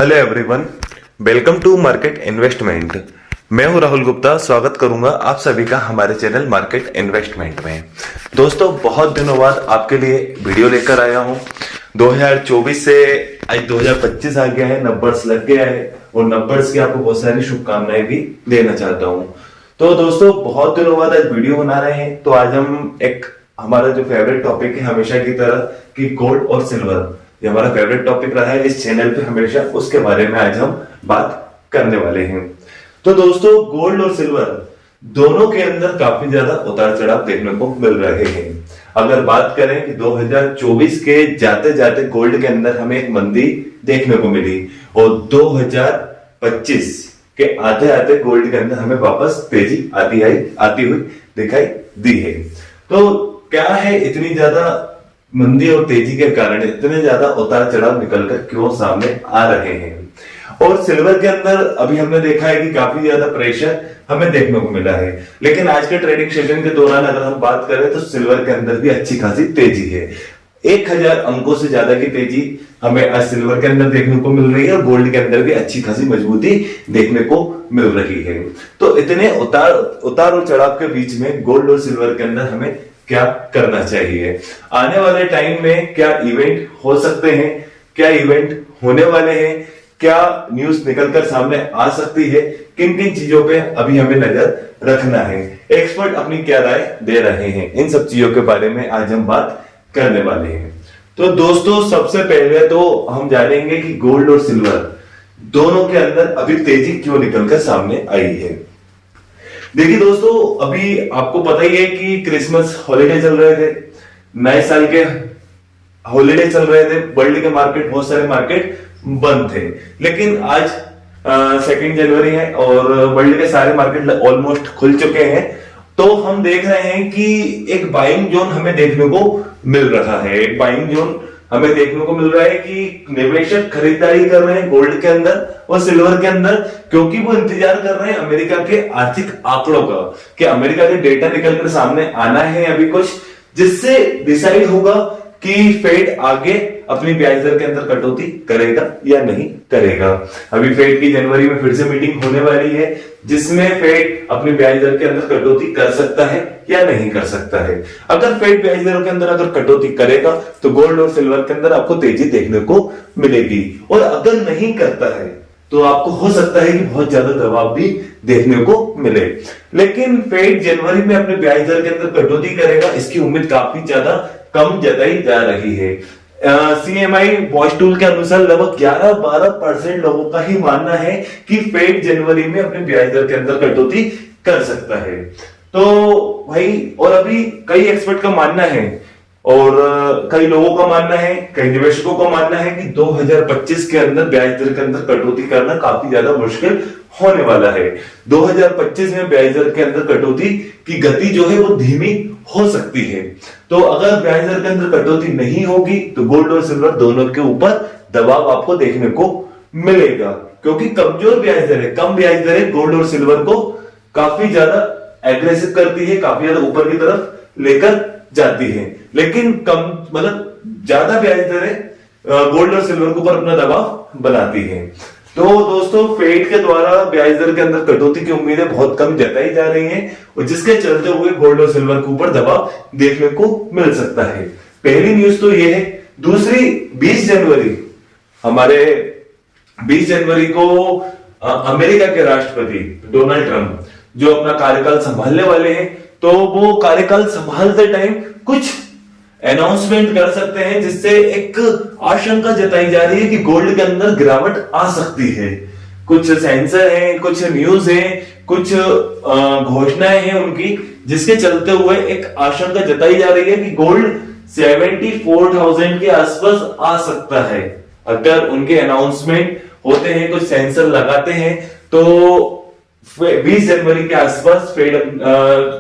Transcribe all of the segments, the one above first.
Hello everyone, welcome to market investment. मैं हूं राहुल गुप्ता। स्वागत करूंगा आप सभी का हमारे चैनल मार्केट इन्वेस्टमेंट में। दोस्तों, बहुत दिनों बाद आपके लिए वीडियो लेकर आया हूं। 2024 से आज 2025 आ गया है, नंबर्स लग गया है और नंबर्स की आपको बहुत सारी शुभकामनाएं भी देना चाहता हूं। तो दोस्तों, बहुत दिनों बाद आज वीडियो बना रहे हैं, तो आज हम एक हमारा जो फेवरेट टॉपिक है हमेशा की तरह कि गोल्ड और सिल्वर, ये हमारा फेवरेट टॉपिक रहा है इस चैनल पे हमेशा, उसके बारे में आज हम बात करने वाले हैं। तो दोस्तों, गोल्ड और सिल्वर दोनों के अंदर काफी ज्यादा उतार चढ़ाव देखने को मिल रहे हैं। अगर बात करें कि 2024 के जाते जाते गोल्ड के अंदर हमें एक मंदी देखने को मिली और 2025 के आते आते गोल्ड के अंदर हमें वापस तेजी आती हुई दिखाई दी है। तो क्या है, इतनी ज्यादा मंदी और तेजी के कारण इतने ज्यादा उतार चढ़ाव निकलकर क्यों सामने आ रहे हैं? और सिल्वर के अंदर अभी हमने देखा है कि काफी ज्यादा प्रेशर हमें देखने को मिला है, लेकिन आज के ट्रेडिंग सेशन के दौरान अगर हम बात करें तो सिल्वर के अंदर भी अच्छी खासी तेजी है। 1000 अंकों से ज्यादा की तेजी हमें आज सिल्वर के अंदर देखने को मिल रही है और गोल्ड के अंदर भी अच्छी खासी मजबूती देखने को मिल रही है। तो इतने उतार और चढ़ाव के बीच में गोल्ड और सिल्वर के अंदर हमें क्या करना चाहिए? आने वाले टाइम में क्या इवेंट हो सकते हैं, क्या इवेंट होने वाले हैं, क्या न्यूज निकलकर सामने आ सकती है, किन किन चीजों पे अभी हमें नजर रखना है, एक्सपर्ट अपनी क्या राय दे रहे हैं, इन सब चीजों के बारे में आज हम बात करने वाले हैं। तो दोस्तों, सबसे पहले तो हम जानेंगे कि गोल्ड और सिल्वर दोनों के अंदर अभी तेजी क्यों निकलकर सामने आई है। देखिए दोस्तों, अभी आपको पता ही है कि क्रिसमस हॉलीडे चल रहे थे, नए साल के हॉलीडे चल रहे थे, वर्ल्ड के मार्केट, बहुत सारे मार्केट बंद थे। लेकिन आज 2 जनवरी है और वर्ल्ड के सारे मार्केट ऑलमोस्ट खुल चुके हैं। तो हम देख रहे हैं कि एक बाइंग जोन हमें देखने को मिल रहा है। एक बाइंग जोन हमें देखने को मिल रहा है कि निवेशक खरीदारी कर रहे हैं गोल्ड के अंदर और सिल्वर के अंदर, क्योंकि वो इंतजार कर रहे हैं अमेरिका के आर्थिक आंकड़ों का, कि अमेरिका के डेटा निकलकर सामने आना है अभी कुछ, जिससे डिसाइड होगा कि फेड आगे अपनी ब्याज दर के अंदर कटौती करेगा या नहीं करेगा। अभी फेड की जनवरी में फिर से मीटिंग होने वाली है, जिसमें फेड अपनी ब्याज दर के अंदर कटौती कर सकता है या नहीं कर सकता है। अगर फेड ब्याज दर के अंदर अगर कटौती करेगा तो गोल्ड और सिल्वर के अंदर आपको तेजी देखने को मिलेगी, और अगर नहीं करता है तो आपको हो सकता है कि बहुत ज्यादा दबाव भी देखने को मिले। लेकिन फेड जनवरी में अपने ब्याज दर के अंदर कटौती करेगा, इसकी उम्मीद काफी ज्यादा कम जताई जा रही है। CMI वॉच टूल के अनुसार लगभग 11-12% लोगों का ही मानना है कि फेड जनवरी में अपने ब्याज दर के अंदर कटौती कर सकता है। तो भाई, और अभी कई एक्सपर्ट का मानना है और कई लोगों का मानना है, कई निवेशकों का मानना है कि 2025 के अंदर ब्याज दर के अंदर कटौती करना काफी ज्यादा मुश्किल होने वाला है। 2025 में ब्याज दर के अंदर कटौती की गति जो है वो धीमी हो सकती है। तो अगर ब्याज दर के अंदर कटौती नहीं होगी तो गोल्ड और सिल्वर दोनों के ऊपर दबाव आपको देखने को मिलेगा, क्योंकि कमजोर ब्याज दर है, कम ब्याज दर है, गोल्ड और सिल्वर को काफी ज्यादा एग्रेसिव करती है, काफी ज्यादा ऊपर की तरफ लेकर जाती है। लेकिन कम मतलब ज्यादा ब्याज दरें गोल्ड और सिल्वर के ऊपर अपना दबाव बनाती है। तो दोस्तों, फेड के द्वारा ब्याज दर के अंदर कटौती की उम्मीदें बहुत कम जताई जा रही हैं, और जिसके चलते हुए गोल्ड और सिल्वर के ऊपर दबाव देखने को मिल सकता है। पहली न्यूज तो ये है। दूसरी, 20 जनवरी हमारे 20 जनवरी को अमेरिका के राष्ट्रपति डोनाल्ड ट्रंप जो अपना कार्यकाल संभालने वाले हैं, तो वो कार्यकाल संभालते टाइम कुछ अनाउंसमेंट कर सकते हैं, जिससे एक आशंका जताई जा रही है कि गोल्ड के अंदर गिरावट आ सकती है। कुछ सेंसर हैं, कुछ न्यूज है, कुछ घोषणाएं हैं उनकी, जिसके चलते हुए एक आशंका जताई जा रही है कि गोल्ड 74,000 के आसपास आ सकता है। अगर उनके अनाउंसमेंट होते हैं, कुछ सेंसर लगाते हैं, तो 20 जनवरी के आसपास फेड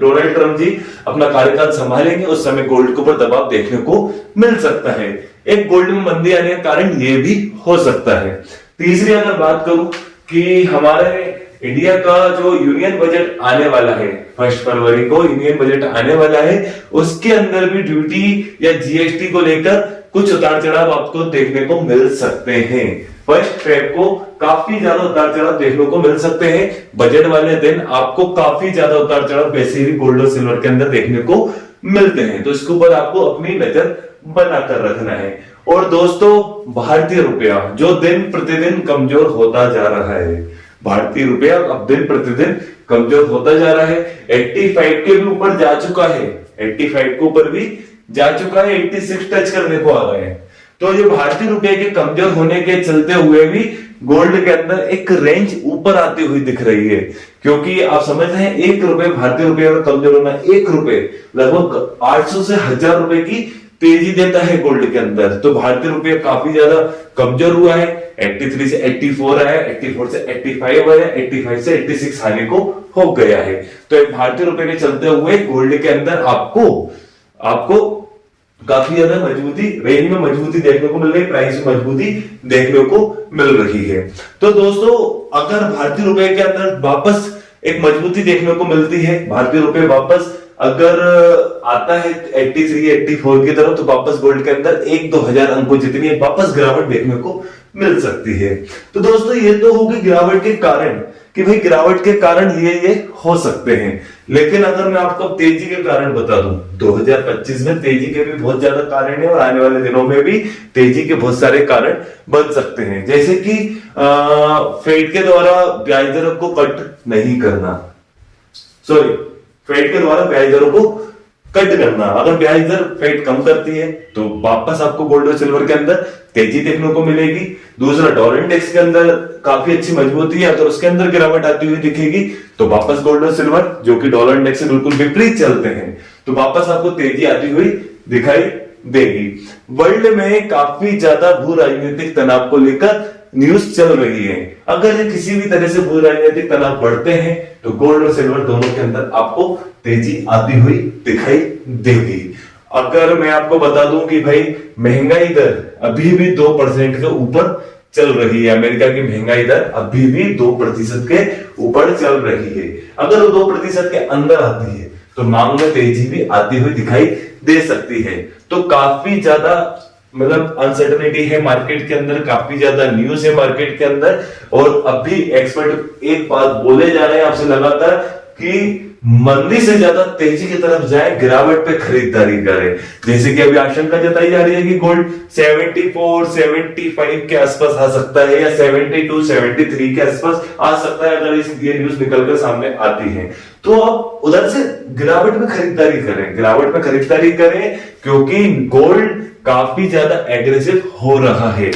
डोनाल्ड ट्रंप जी अपना कार्यकाल संभालेंगे, उस समय गोल्ड के ऊपर दबाव देखने को मिल सकता है। एक गोल्ड में मंदी आने का कारण ये भी हो सकता है। तीसरी अगर बात करूं कि हमारे इंडिया का जो यूनियन बजट आने वाला है, 1 फरवरी को यूनियन बजट आने वाला है, उसके अंदर भी ड्यूटी या GST को लेकर कुछ उतार चढ़ाव आपको देखने को मिल सकते हैं। फर्स्ट फेब को काफी ज्यादा उतार चढ़ाव देखने को मिल सकते हैं। बजट वाले दिन आपको काफी ज्यादा उतार चढ़ाव वैसे ही गोल्ड और सिल्वर के अंदर देखने को मिलते हैं, तो इसके ऊपर आपको अपनी नजर बनाकर रखना है। और दोस्तों, भारतीय रुपया जो दिन प्रतिदिन कमजोर होता जा रहा है, भारतीय रुपया अब दिन प्रतिदिन कमजोर होता जा रहा है। 85 के भी ऊपर जा चुका है, 85 के ऊपर भी जा चुका है, 86 टच करने को आ गए हैं। तो ये भारतीय रुपये के कमजोर होने के चलते हुए भी गोल्ड के अंदर एक रेंज ऊपर आती हुई दिख रही है, क्योंकि आप समझ रहे हैं 1 रुपए भारतीय रुपये का कमजोर होना, 1 रुपए लगभग 800 से 1000 रुपए की तेजी देता है गोल्ड के अंदर। तो भारतीय रुपया काफी ज्यादा कमजोर हुआ है, 83 से 84 आया, 84 से 85 आया, 85 से 86 आने को हो गया है। तो भारतीय रुपये के चलते हुए गोल्ड के अंदर आपको काफी ज्यादा मजबूती, रेंज में मजबूती देखने को मिल रही है, प्राइस में मजबूती देखने को मिल रही है। तो दोस्तों, अगर भारतीय रुपए के अंदर वापस एक मजबूती देखने को मिलती है, भारतीय रुपए वापस अगर आता है 83, 84 की तरफ, तो वापस गोल्ड के अंदर 1-2 हजार अंकों जितनी वापस गिरावट देखने को मिल सकती है। तो दोस्तों, ये तो होगी गिरावट के कारण कि भाई गिरावट के कारण ये हो सकते हैं। लेकिन अगर मैं आपको तेजी के कारण बता दूं, 2025 में तेजी के भी बहुत ज्यादा कारण है और आने वाले दिनों में भी तेजी के बहुत सारे कारण बन सकते हैं। जैसे कि फेड के द्वारा ब्याज दरों को कट नहीं करना, फेड के द्वारा ब्याज दरों को कट करना। अगर ब्याज दर फेड कम करती है तो वापस आपको गोल्ड और सिल्वर के अंदर तेजी देखने को मिलेगी। दूसरा, डॉलर इंडेक्स के अंदर काफी अच्छी मजबूती है, अगर उसके अंदर गिरावट आती हुई दिखेगी तो वापस गोल्ड और सिल्वर, जो कि डॉलर इंडेक्स से बिल्कुल विपरीत चलते हैं, तो वापस आपको तेजी आती हुई दिखाई देगी। वर्ल्ड में काफी ज्यादा भू राजनीतिक तनाव को लेकर न्यूज चल रही है। अगर किसी भी तरह से भू राजनीतिक तनाव बढ़ते हैं तो गोल्ड और सिल्वर दोनों के अंदर आपको तेजी आती हुई दिखाई देगी। अगर मैं आपको बता दूं कि भाई महंगाई दर अभी भी 2% के ऊपर चल रही है, अमेरिका की महंगाई दर अभी भी 2% के ऊपर चल रही है। अगर वो 2% के अंदर आती है तो मांग में तेजी भी आती हुई दिखाई दे सकती है। तो काफी ज्यादा मतलब अनसर्टेनिटी है मार्केट के अंदर, काफी ज्यादा न्यूज है मार्केट के अंदर। और अभी एक्सपर्ट एक बात बोले जा रहे हैं आपसे लगातार कि मंदी से ज्यादा तेजी की तरफ जाए, गिरावट पे खरीदारी करें। जैसे कि अभी आशंका जताई जा रही है कि गोल्ड 74, 75 के आसपास आ सकता है, या 72, 73 के आसपास आ सकता है अगर ये न्यूज निकलकर सामने आती है। तो आप उधर से गिरावट में खरीदारी करें, गिरावट में खरीदारी करें, क्योंकि गोल्ड काफी ज्यादा एग्रेसिव हो रहा है,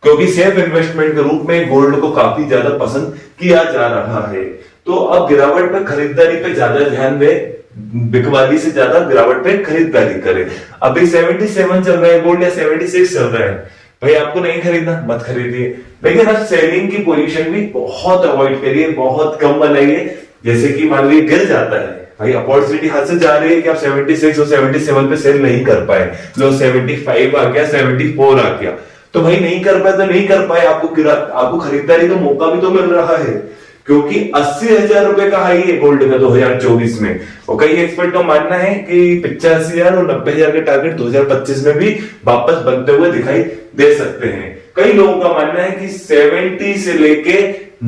क्योंकि सेफ इन्वेस्टमेंट के रूप में गोल्ड को काफी ज्यादा पसंद किया जा रहा है। तो अब गिरावट पे खरीदारी पे ज्यादा ध्यान दें, बिकवाली से ज्यादा गिरावट पे खरीदारी करें। अभी 77 चल रहा है गोल्ड, या 76 चल रहा है, भाई आपको नहीं खरीदना मत खरीदिए, लेकिन आप सेलिंग की पोजीशन भी बहुत अवॉइड करिए, बहुत कम बनाइए। जैसे कि मान लीजिए गिर जाता है, भाई अपॉर्चुनिटी हाथ से जा रही है कि आप 76 और 77 पे सेल नहीं कर पाए, लो 75 आ गया, 74 आ गया, तो भाई नहीं कर पाए तो नहीं कर पाए, आपको खरीदारी का मौका भी तो मिल रहा है, क्योंकि 80,000 रुपए का हाई है गोल्ड का 2024 में। और कई एक्सपर्ट का मानना है कि 85,000 और 90,000 के टारगेट 2025 में भी वापस बनते हुए दिखाई दे सकते हैं। कई लोगों का मानना है कि 70 से लेके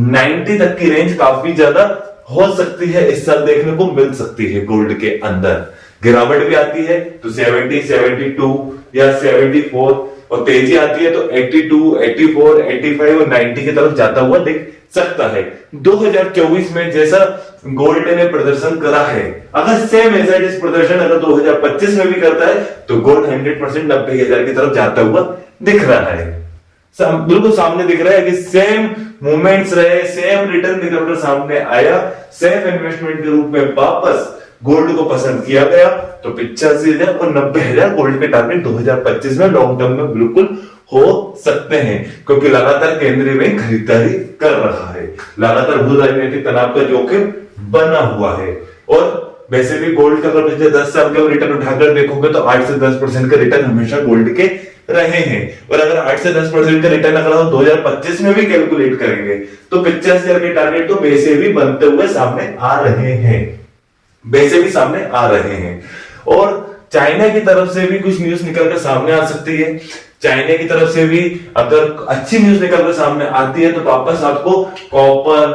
90 तक की रेंज काफी ज्यादा हो सकती है, इस साल देखने को मिल सकती है गोल्ड के अंदर। गिरावट भी आती है तो 70, 72 या 74, और तेजी आती है तो 82, 84, 85 और 90 की तरफ जाता हुआ दिख सकता है। 2024 में जैसा गोल्ड ने प्रदर्शन करा है, अगर सेम ऐसा इस प्रदर्शन अगर 2025 में भी करता है तो गोल्ड 100% 90,000 की तरफ जाता हुआ दिख रहा है, बिल्कुल सामने दिख रहा है कि सेम मूवमेंट्स रहे, सेम रिटर्न निकलकर सामने आया, सेफ इन्वेस्टमेंट के रूप में वापस गोल्ड को पसंद किया गया। तो 85,000 और 90,000 गोल्ड के टारगेट 2025 में लॉन्ग टर्म में बिल्कुल हो सकते हैं, क्योंकि लगातार केंद्रीय बैंक खरीदारी कर रहा है, लगातार भू राजनीतिक तनाव का जोखिम बना हुआ है। और वैसे भी गोल्ड का अगर पिछले 10 साल का रिटर्न उठाकर देखोगे तो 8 से 10% का रिटर्न हमेशा गोल्ड के रहे हैं। और अगर 8 से 10% का रिटर्न अगर हम 2025 में भी कैलकुलेट करेंगे तो 85,000 के टारगेट तो वैसे भी बनते हुए सामने आ रहे हैं, वैसे भी सामने आ रहे हैं। और चाइना की तरफ से भी कुछ न्यूज निकलकर सामने आ सकती है। चाइना की तरफ से भी अगर अच्छी न्यूज निकल कर सामने आती है तो वापस आपको कॉपर,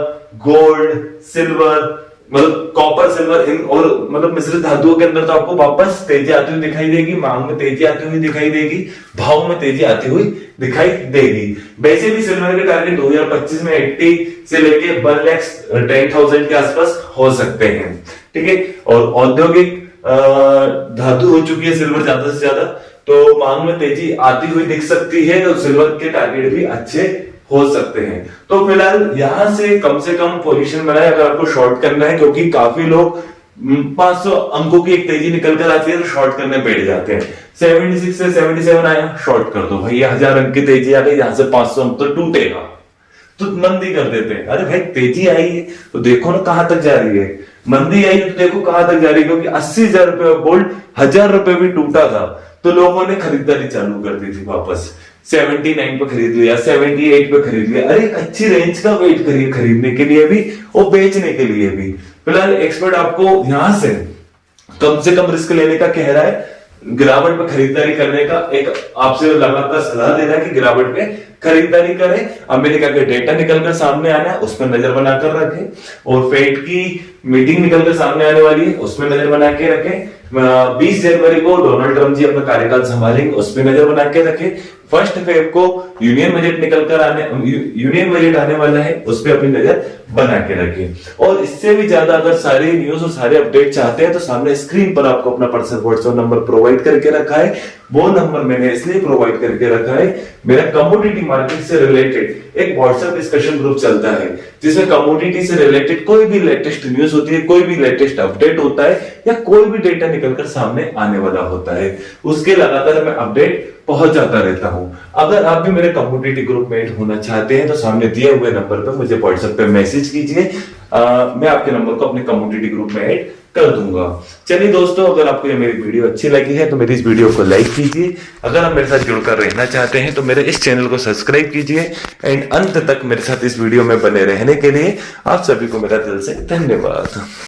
गोल्ड, सिल्वर, मतलब कॉपर, सिल्वर इन और मतलब मिश्रित धातुओं के अंदर तो आपको वापस तेजी आती हुई दिखाई देगी, मांग में तेजी आती हुई दिखाई देगी, भाव में तेजी आती हुई दिखाई देगी। वैसे भी सिल्वर के टारगेट 2025 में 80 से लेके 1,10,000 के आसपास हो सकते हैं, ठीक है। और औद्योगिक धातु हो चुकी है सिल्वर ज्यादा से ज्यादा, तो मांग में तेजी आती हुई दिख सकती है और सिल्वर के टारगेट भी अच्छे हो सकते हैं। तो फिलहाल यहां से कम पोजीशन बनाए अगर आपको शॉर्ट करना है, क्योंकि काफी लोग 500 अंकों की एक तेजी निकल कर आती है तो शॉर्ट करने बैठ जाते हैं। 76 से 77 आया, शॉर्ट कर दो भैया, 1000 अंक की तेजी आ गई, यहां से 500 अंक तो टूटेगा, तो मंदी कर देते हैं। अरे भाई तेजी आई है तो देखो ना कहां तक जा रही है, मंदी आई तो देखो कहां तक जा रही है, क्योंकि 80,000 रुपए गोल्ड 1000 रुपए भी टूटा था तो लोगों ने खरीदारी चालू कर दी थी, वापस 79 पे खरीद लिया, 78 पे खरीद लिया। अरे अच्छी रेंज का वेट करिए खरीदने के लिए भी और बेचने के लिए भी। फिलहाल एक्सपर्ट आपको यहां से कम रिस्क लेने का कह रहा है, गिरावट पे खरीदारी करने का एक आपसे लगातार सलाह दे रहा है कि गिरावट पे खरीदारी करें। अमेरिका के डेटा निकलकर सामने आना है, उस पर नजर बनाकर रखें, और फेड की मीटिंग निकलकर सामने आने वाली है, उसमें नजर बना के रखें। 20 जनवरी को डोनाल्ड ट्रंप जी अपना कार्यकाल संभालेंगे, उस पर नजर बना के रखें। 1 फेब को यूनियन बजट आने वाला है, उस पर अपनी नजर बना के रखें। और इससे भी ज्यादा अगर सारे न्यूज और सारे अपडेट चाहते हैं तो सामने स्क्रीन पर आपको अपना पर्सनल व्हाट्सएप नंबर प्रोवाइड करके रखा है। वो नंबर मैंने इसलिए प्रोवाइड करके रखा है, मेरा कमोडिटी मार्केट से रिलेटेड एक व्हाट्सएप डिस्कशन ग्रुप चलता है, जिसमें कमोडिटी से रिलेटेड कोई भी लेटेस्ट न्यूज होती है, कोई भी लेटेस्ट अपडेट होता है, या कोई भी डेटा निकलकर सामने आने वाला होता है, उसके लगातार मैं अपडेट पहुंचाता रहता हूं। अगर आप भी मेरे कम्युनिटी ग्रुप में ऐड होना चाहते हैं तो सामने दिए हुए नंबर पर मुझे व्हाट्सएप पे मैसेज कीजिए, मैं आपके नंबर को अपने कम्युनिटी ग्रुप में ऐड कर दूंगा। चलिए दोस्तों, अगर आपको ये मेरी वीडियो अच्छी लगी है तो मेरी इस वीडियो को लाइक कीजिए। अगर आप मेरे साथ जुड़कर रहना चाहते हैं तो मेरे इस चैनल को सब्सक्राइब कीजिए, एंड अंत तक मेरे साथ इस वीडियो में बने रहने के लिए आप सभी को मेरा दिल से धन्यवाद।